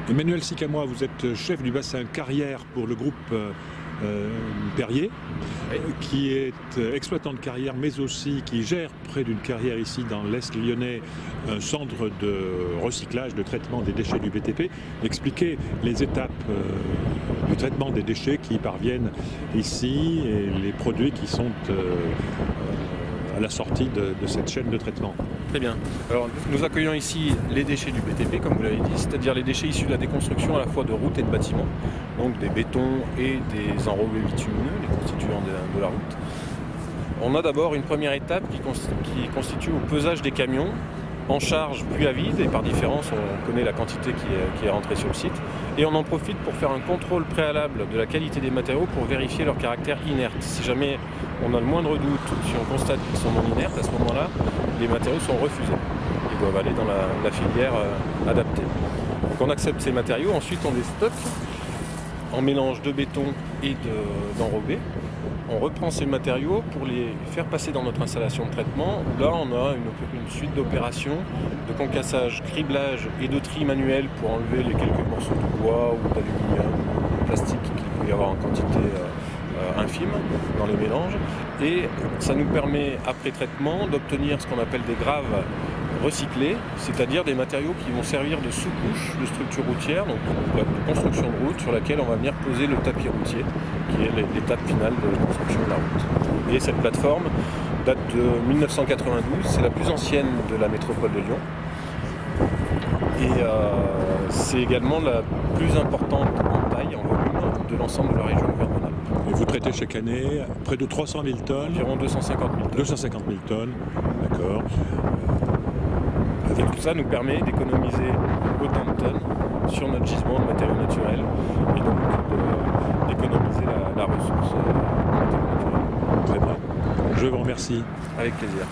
Emmanuel Sicamois, vous êtes chef du bassin carrière pour le groupe Perrier, Oui. qui est exploitant de carrière, mais aussi qui gère près d'une carrière ici dans l'Est lyonnais un centre de recyclage, de traitement des déchets du BTP. Expliquez les étapes du traitement des déchets qui parviennent ici et les produits qui sont à la sortie de cette chaîne de traitement. Très bien. Alors, nous accueillons ici les déchets du BTP, comme vous l'avez dit, c'est-à-dire les déchets issus de la déconstruction à la fois de routes et de bâtiments, donc des bétons et des enrobés bitumineux, les constituants de la route. On a d'abord une première étape qui constitue au pesage des camions, en charge puis à vide, et par différence on connaît la quantité qui est rentrée sur le site. Et on en profite pour faire un contrôle préalable de la qualité des matériaux pour vérifier leur caractère inerte. Si jamais on a le moindre doute, si on constate qu'ils sont non inertes, à ce moment-là, les matériaux sont refusés. Ils doivent aller dans la filière adaptée. Donc on accepte ces matériaux, ensuite on les stocke en mélange de béton et d'enrobé. On reprend ces matériaux pour les faire passer dans notre installation de traitement. Là, on a une suite d'opérations de concassage, criblage et de tri manuel pour enlever les quelques morceaux de bois ou d'aluminium, de plastique qu'il peut y avoir en quantité infime dans les mélanges. Et ça nous permet, après traitement, d'obtenir ce qu'on appelle des graves recyclés, c'est-à-dire des matériaux qui vont servir de sous-couche de structure routière, donc de construction de route sur laquelle on va venir poser le tapis routier, qui est l'étape finale de construction de la route. Et cette plateforme date de 1992, c'est la plus ancienne de la métropole de Lyon. Et c'est également la plus importante en taille, en volume, de l'ensemble de la région Auvergne-Rhône-Alpes. Et vous traitez chaque année près de 300 000 tonnes. Environ 250 000 tonnes. 250 000 tonnes, d'accord. Et tout ça nous permet d'économiser autant de tonnes sur notre gisement de matériaux naturels et donc d'économiser la ressource en matériaux naturels. Très bien. Je vous remercie. Avec plaisir.